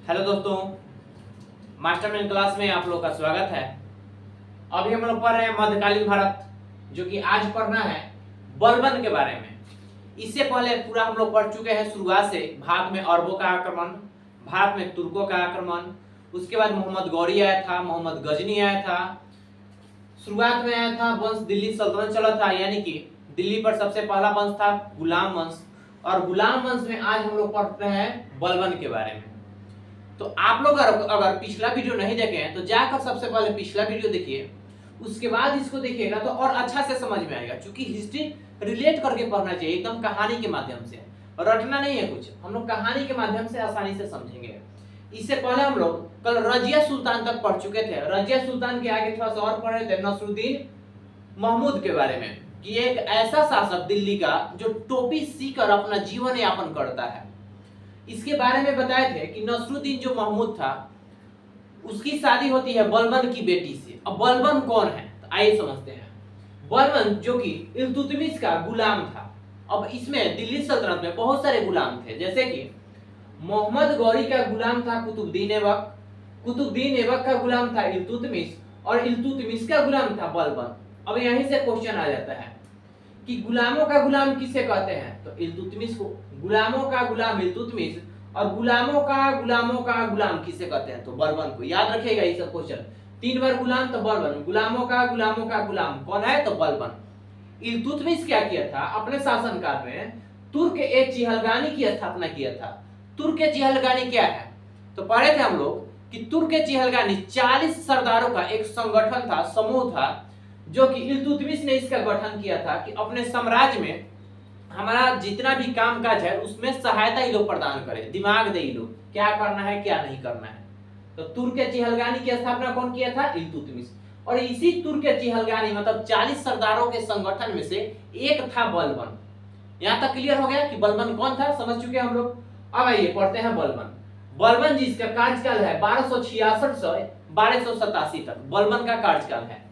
Hello दोस्तों, mastermind class में आप लोग का स्वागत है। अभी हम लोग पढ़ रहे हैं मध्यकालीन भारत, जो कि आज पढ़ना है बलबन के बारे में। इससे पहले पूरा हम लोग पढ़ चुके हैं शुरुआत से। भारत में अरबों का आक्रमण, भारत में तुर्कों का आक्रमण, उसके बाद मोहम्मद गौरी आया था, मोहम्मद गजनी आया था। शुरुआत में आया था वंश दिल्ली सल्तनत चला था, यानी कि दिल्ली पर सबसे पहला वंश था गुलाम वंश। और गुलाम वंश में आज हम लोग पढ़ रहे हैं बलबन के बारे में। तो आप लोग अगर पिछला वीडियो नहीं देखे हैं तो जाकर सबसे पहले पिछला वीडियो देखिए, उसके बाद इसको देखिएगा तो और अच्छा से समझ में आएगा। क्योंकि हिस्ट्री रिलेट करके पढ़ना चाहिए, एकदम कहानी के माध्यम से, रटना नहीं है कुछ। हम लोग कहानी के माध्यम से आसानी से समझेंगे। इससे पहले हम लोग कल रजिया सुल्तान तक पढ़ चुके थे। रजिया सुल्तान के आगे थोड़ा सा और पढ़े थे नसरुद्दीन महमूद के बारे में, कि एक ऐसा शासक दिल्ली का जो टोपी सीकर अपना जीवन यापन करता है। इसके बारे में बताए थे कि नसरुद्दीन जो महमूद था उसकी शादी होती है बलबन की बेटी से। अब बलबन कौन है तो आइए समझते हैं। बलबन जो कि इल्तुतमिश का गुलाम था। अब इसमें दिल्ली सल्तनत में बहुत सारे गुलाम थे, जैसे कि मोहम्मद गौरी का गुलाम था कुतुबुद्दीन ऐबक, कुतुबुद्दीन ऐबक का गुलाम था इल्तुतमिश, और इल्तुतमिश का गुलाम था बलबन। अब यहीं से क्वेश्चन आ जाता है कि गुलामों का गुलाम किसे कहते हैं, तो इल्तुतमिश को। गुलामों का गुलाम इल्तुतमिश, और गुलामों का गुलाम किसे कहते हैं, तो बलबन को। याद रखिएगा ये सब क्वेश्चन। 3 बार गुलाम तो बलबन, गुलामों का गुलाम कौन है, तो बलबन। इल्तुतमिश क्या किया था अपने शासनकाल में, तुर्क ए चिहलगानी की स्थापना किया था। तुर्क ए चिहलगानी क्या है, तो पढ़े थे हम लोग कि तुर्क ए चिहलगानी 40 सरदारों का एक संगठन था, समूह था, जो कि इल्तुतमिश ने इसका गठन किया था कि अपने साम्राज्य में हमारा जितना भी काम काज है उसमें सहायता ये लोग प्रदान करें, दिमाग दे ये लोग क्या करना है क्या नहीं करना है। तो तुर्क चिहलगानी की स्थापना कौन किया था, इल्तुतमिश। और इसी तुर्क चिहलगानी मतलब 40 सरदारों के संगठन में से एक था बलबन। यहां तक क्लियर हो गया कि बलबन कौन था, समझ चुके हम लोग। अब आइए पढ़ते हैं बलबन। बलबन जिसका कार्यकाल है 1266 से 1287 तक बलबन का कार्यकाल है।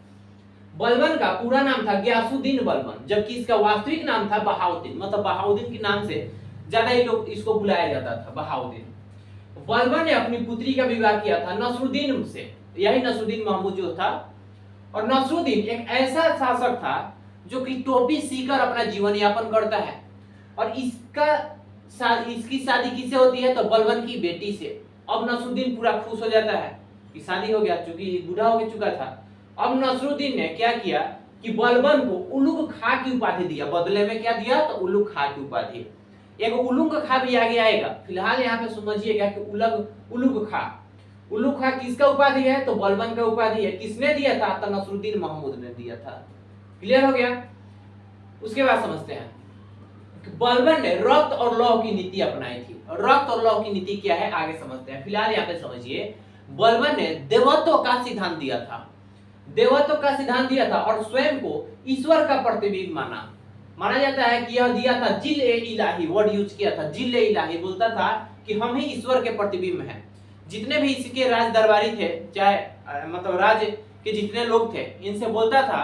बलबन का पूरा नाम था गयासुद्दीन बलबन, जबकि इसका वास्तविक नाम था बहाउद्दीन। मतलब बहाउद्दीन के नाम से ज्यादा ये लोग इसको बुलाया जाता था, बहाउद्दीन। बलबन ने अपनी पुत्री का विवाह किया था नसरुद्दीन से, यही नसरुद्दीन महमूद जो था। और नसरुद्दीन एक ऐसा शासक था जो कि टोपी सीकर अपना जीवन यापन करता है। और इसकी शादी किससे होती है, तो बलबन की बेटी से। अब नसरुद्दीन पूरा खुश हो जाता है कि शादी हो गया, क्योंकि बूढ़ा हो चुका था। अब नसरुद्दीन ने क्या किया कि बलबन को उलुग खा की उपाधि दिया। बदले में क्या दिया, तो उलुग खा की उपाधि। एक उलुग खा भी आगे आएगा, फिलहाल यहाँ पे समझिएगा कि उलुग खा किसका उपाधि है, तो बलबन का उपाधि है। किसने दिया था, तो नसरुद्दीन महमूद ने दिया था। क्लियर हो गया। उसके बाद समझते हैं कि बलबन ने रक्त और लौह की नीति अपनाई थी। रक्त और लौह की नीति क्या है, आगे समझते हैं। फिलहाल यहाँ पे समझिए, बलबन ने देवत्व का सिद्धांत दिया था। देवत्व का सिद्धांत दिया था और स्वयं को ईश्वर का प्रतिबिंब माना जाता है कि यह दिया था जिल ए इलाही, वर्ड यूज किया था जिल ए इलाही। बोलता था कि हम ही ईश्वर के प्रतिबिंब हैं। जितने भी इसके राज दरबारी थे, चाहे मतलब राज्य के जितने लोग थे, इनसे बोलता था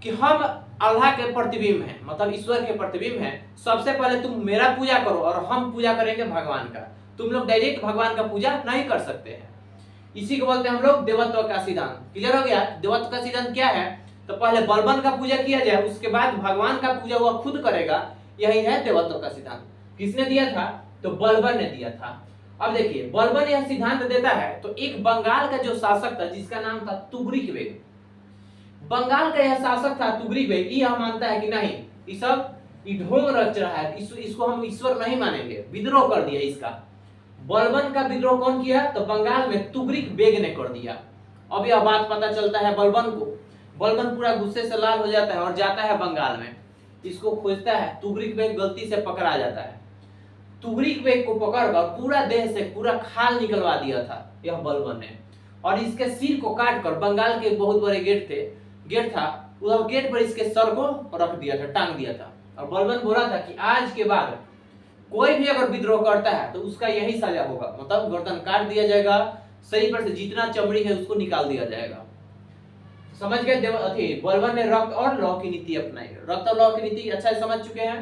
कि हम अल्लाह के प्रतिबिंब हैं, मतलब ईश्वर के प्रतिबिंब हैं। सबसे पहले तुम मेरा पूजा करो और हम पूजा करेंगे भगवान का। तुम लोग डायरेक्ट भगवान का पूजा नहीं कर सकते हैं। इसी को बोलते हैं हम लोग देवत्व का सिद्धांत। क्लियर हो गया। देवत्व का सिद्धांत क्या है, तो पहले बलबन का पूजा किया जाए, उसके बाद भगवान का पूजा वह खुद करेगा। यही है देवत्व का सिद्धांत। किसने दिया था, तो बलबन ने दिया था। अब देखिए, बलबन यह सिद्धांत देता है तो एक बंगाल का जो शासक था जिसका नाम था तुगरिक बेग, बंगाल का यह शासक था तुगरिक बेग, यह मानता है कि नहीं, ये सब ढोंग रच रहा है, इसको हम ईश्वर नहीं मानेंगे। विद्रोह कर दिया इसका। बलबन का विद्रोह कौन किया, तो बंगाल में तुगरिक बेग ने कर दिया। अब यह बात पता चलता है बलबन को। बलबन पूरा गुस्से से लाल हो जाता है और जाता है बंगाल में, इसको खोजता है। तुगरिक बेग गलती से पकड़ा जाता है। तुगरिक बेग को पकड़कर पूरा देह से पूरा खाल निकलवा दिया था यह बलबन ने। और इसके सिर को काटकर, बंगाल के बहुत बड़े गेट था, उस गेट पर इसके सर को रख दिया था, टांग दिया था। और बलबन बोला था कि आज के बाद कोई भी अगर विद्रोह करता है तो उसका यही सजा होगा, मतलब गर्दन काट दिया जाएगा, शरीर पर से जितना चमड़ी है उसको निकाल दिया जाएगा। समझ गए। बलबन ने रक्त और लौह की नीति अपनाई। रक्त और लौह की नीति अच्छा समझ चुके हैं।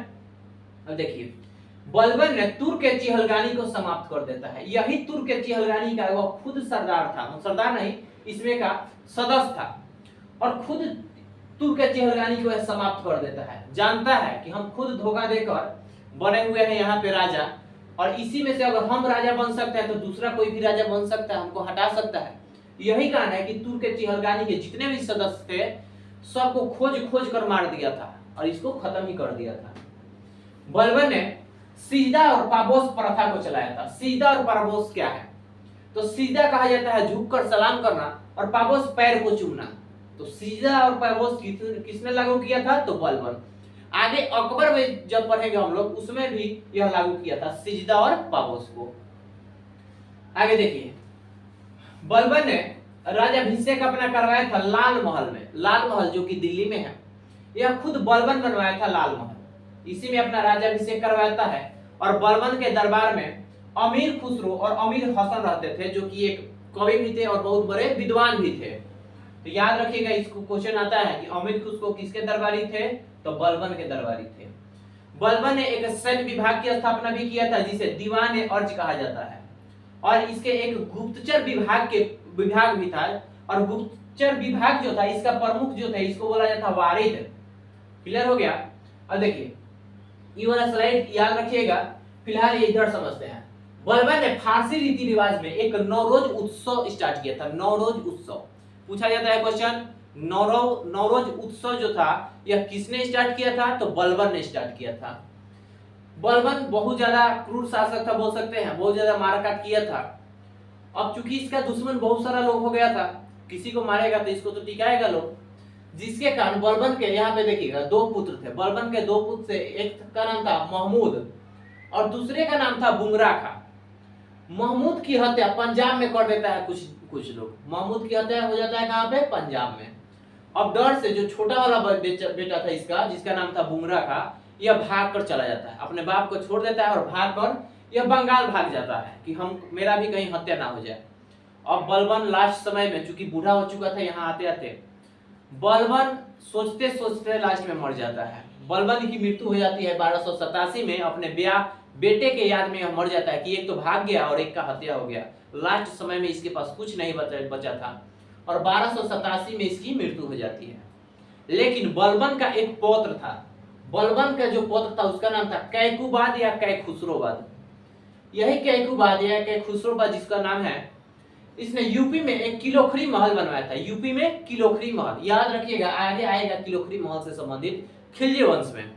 अब देखिए, बलबन ने तुर्क के चिहलगानी को समाप्त कर देता है। यही तुर्क के चिहलगानी का वह खुद सरदार था, सरदार नहीं इसमें का सदस्य था, और खुद तुर्क के चिहलगानी को समाप्त कर देता है। जानता है कि हम खुद धोखा देकर बने हुए हैं यहाँ पे राजा, और इसी में से अगर हम राजा बन सकते हैं तो दूसरा कोई भी राजा बन सकता है, हमको हटा सकता है। यही कारण है कि तुर्क के चिहलगानी के जितने भी सदस्य थे सबको खोज खोज कर मार दिया था और इसको खत्म ही कर दिया था। बलबन ने सीधा और पाबोस प्रथा को चलाया था। सीधा और पाबोस क्या है? तो सीधा कहा जाता है झुककर सलाम करना, और पाबोस पैर को चूमना। तो सीधा और पाबोस किसने लागू किया था? तो बलबन। आगे अकबर में जब पढ़ेंगे हम लोग उसमें भी यह लागू किया था, सिजदा और पाबोस को। आगे देखिए, बलबन ने राज्याभिषेक अपना करवाया था लाल महल में। लाल महल जो कि दिल्ली में है, यह खुद बलबन बनवाया था लाल महल। इसी में अपना राज्याभिषेक करवाता है। और बलबन के दरबार में अमीर खुसरो और अमीर हसन रहते थे, जो कि एक कवि भी थे और बहुत बड़े विद्वान भी थे। तो याद रखिएगा, इसको क्वेश्चन आता है कि अमीर खुसरो किसके दरबारी थे? तो बलबन के दरबारी थे। बलबन ने एक सैन्य विभाग की स्थापना भी किया था जिसे दीवान अर्ज कहा जाता है, और इसके एक गुप्तचर विभाग भी था। और गुप्तचर विभाग जो था इसका प्रमुख जो था इसको बोला जाता वारिद। क्लियर हो गया? अब देखिए ये वाला स्लाइड याद रखिएगा, फिलहाल ये इधर समझते हैं। बलबन ने फारसी रीति रिवाज में एक नौरोज उत्सव स्टार्ट किया था। नौरोज उत्सव पूछा जाता है क्वेश्चन। नौरोज उत्सव जो था यह किसने स्टार्ट किया था? तो बलबन ने स्टार्ट किया था। बलबन बहुत ज्यादा क्रूर शासक था, बोल सकते हैं, बहुत ज्यादा मारकाट किया था। अब चूंकि इसका दुश्मन बहुत सारा लोग हो गया था, किसी को मारेगा तो इसको तो टिकाएगा लोग, जिसके कारण बलबन के यहाँ पे देखिएगा दो पुत्र थे। बलबन के दो पुत्र से एक का नाम था महमूद और दूसरे का नाम था बुंगरा खा। महमूद की हत्या पंजाब में कर देता है कुछ लोग। महमूद की हत्या हो जाता है कहाँ पे? पंजाब में। अब डर से जो छोटा वाला बेटा था इसका, जिसका नाम था बुंगरा खा, यह भाग कर चला जाता है, अपने बाप को छोड़ देता है और भाग कर यह बंगाल भाग जाता है कि मेरा भी कहीं हत्या ना हो जाए। अब बलबन लास्ट समय में चूंकि बूढ़ा हो चुका था, यहाँ आते आते बलबन सोचते सोचते लास्ट में मर जाता है। बलबन की मृत्यु हो जाती है 1287 में। अपने बेटे के याद में यह मर जाता है कि एक तो भाग गया और एक का हत्या हो गया। लास्ट समय में इसके पास कुछ नहीं बचा था और 1287 में इसकी मृत्यु हो जाती है। लेकिन बलबन का एक पौत्र था। बलबन का जो पौत्र था उसका नाम था कैकुबाद या कैखुसरोबाद। यही कैकुबाद या कैखुसरोबाद जिसका नाम है, इसने यूपी में एक किलोखरी महल बनवाया था। यूपी में किलोखरी महल, याद रखिएगा आगे आएगा किलोखरी महल से संबंधित खिलजी वंश में।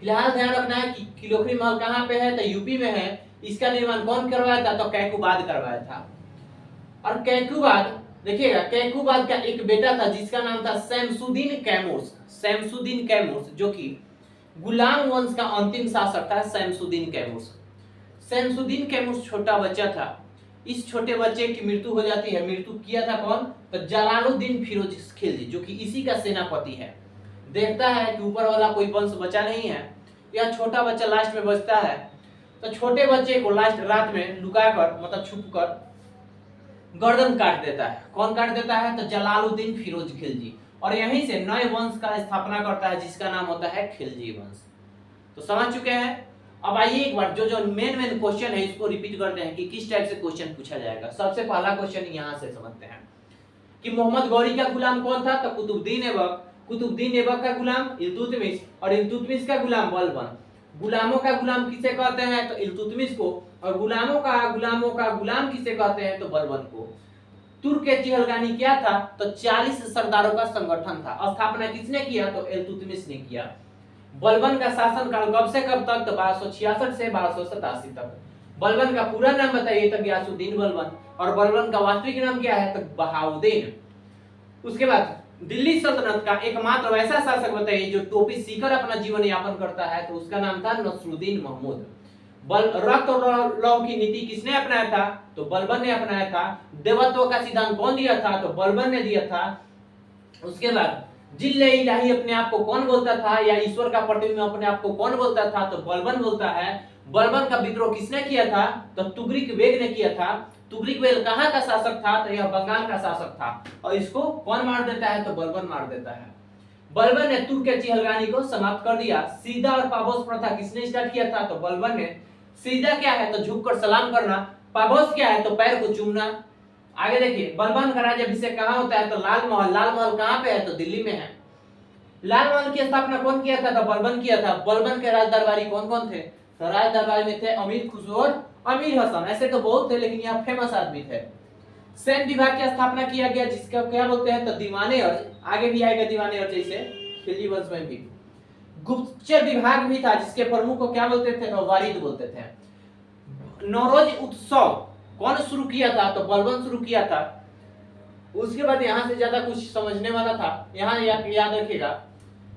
फिलहाल ध्यान रखना है कि किलोखरी महल कहाँ पे है? तो यूपी में है। इसका निर्माण कौन करवाया था? तो कैकुबाद करवाया था। और कैकुबाद देखिएगा, कैकुबाद का एक बेटा था जिसका नाम था शमसुद्दीन कैमूर्स। शमसुद्दीन कैमूर्स जो कि गुलाम वंश का अंतिम शासक था। शमसुद्दीन कैमूर्स। शमसुद्दीन कैमूर्स छोटा बच्चा था। इस छोटे बच्चे की मृत्यु हो जाती है। मृत्यु किया था कौन? तो जलालुद्दीन फिरोज खिलजी, जो कि इसी का सेनापति है। देखता है कि ऊपर वाला कोई वंश बचा नहीं है, यह छोटा बच्चा लास्ट में बचता है। तो छोटे बच्चे को लास्ट रात में लुकाकर, मतलब छुप कर गर्दन काट देता है। कौन काट देता है? तो जलालुद्दीन फिरोज खिलजी। और यहीं से नए वंश का स्थापना करता है जिसका नाम होता है खिलजी वंश। तो समझ चुके हैं? अब आइए एक बार जो मेन क्वेश्चन है इसको रिपीट करते हैं कि किस टाइप से क्वेश्चन पूछा जाएगा। सबसे पहला क्वेश्चन यहाँ से समझते हैं कि मोहम्मद गौरी का गुलाम कौन था? तो कुतुबुद्दीन ऐबक। कुतुबुद्दीन ऐबक का गुलाम इल्तुतमिश, और इल्तुतमिश का गुलाम बलबन। गुलामों का गुलाम किसे कहते हैं? तो इल्तुतमिश को। और गुलामों का गुलाम किसे कहते हैं? तो बलबन को। तुर्क के चिहलगानी क्या था? तो 40 सरदारों का संगठन था। स्थापना किसने किया? तो इल्तुतमिश ने किया। बलबन का शासनकाल कब से कब तक? तो 1266 से 1287 तक। बलबन का पूरा नाम बताइए? तो गयासुद्दीन बलबन। और बलबन का वास्तविक नाम क्या है? तो बहाउद्दीन। उसके बाद दिल्ली सल्तनत का एकमात्र वैसा शासक बताइए जो टोपी सीकर अपना जीवन यापन करता है? तो उसका नाम था नसरुद्दीन महमूद। रक्त और लौ की नीति किसने अपनाया था? तो बलबन ने अपनाया था। देवत्व का सिद्धांत कौन दिया था? तो बलबन ने दिया था। उसके बाद जिल्ले इलाही अपने आप को कौन बोलता था, या ईश्वर का प्रतिबिंब अपने आप को कौन बोलता था? तो बलबन बोलता है। बलबन का विद्रोह किसने किया था? तो तुगरिक बेग ने किया था। तुगरिक बेग कहाँ का शासक था? तो यह बंगाल का शासक था। और इसको कौन मार देता है? तो बलबन मार देता है। बलबन ने तुर्क के चिहलगानी को समाप्त कर दिया। सीधा और पाबोस प्रथा किसने स्टार्ट किया था? तो बलबन ने। सीधा क्या है? तो झुककर सलाम करना। पाबोस क्या है? तो पैर को चूमना। आगे देखिए, बलबन का राज्याभिषेक कहाँ होता है? तो लाल महल। लाल महल कहाँ पे है? तो दिल्ली में है। लाल महल की स्थापना कौन किया था? तो बलबन किया था। बलबन के राज दरबारी कौन कौन थे? तो राज दरबारी में थे अमीर खुसरो और अमीर हसन। ऐसे तो बहुत थे, लेकिन यहाँ फेमस आदमी थे। सैन्य विभाग की स्थापना किया गया, जिसका क्या बोलते हैं? तो दीवाने अर्ज। आगे भी आएगा दीवाने अर्ज, जैसे खिलजी वंश में भी। गुप्तचर विभाग भी था, जिसके प्रमुख को क्या बोलते थे? तो वारिद बोलते थे। नौरोज उत्सव कौन शुरू किया था? तो बलबन शुरू किया था। उसके बाद यहाँ से ज्यादा कुछ समझने वाला था। यहाँ याद रखिएगा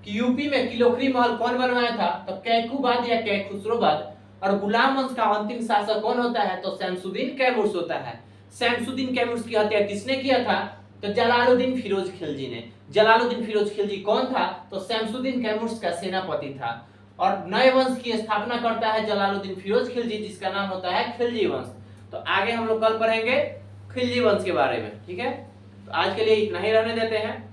कि यूपी में किलोखरी महल कौन बनवाया था? तो कैकूबाद या कैखुसरोबाद। और गुलाम वंश का अंतिम शासक कौन होता है? तो शमसुद्दीन कैमूर्स होता है। शमसुद्दीन कैमूर्स की हत्या किसने किया था? तो जलालुद्दीन फिरोज खिलजी ने। जलालुद्दीन फिरोज खिलजी कौन था? तो शमसुद्दीन कैमूर्स का सेनापति था। और नए वंश की स्थापना करता है जलालुद्दीन फिरोज खिलजी, जिसका नाम होता है खिलजी वंश। तो आगे हम लोग कल पढ़ेंगे खिलजी वंश के बारे में। ठीक है, तो आज के लिए इतना ही रहने देते हैं।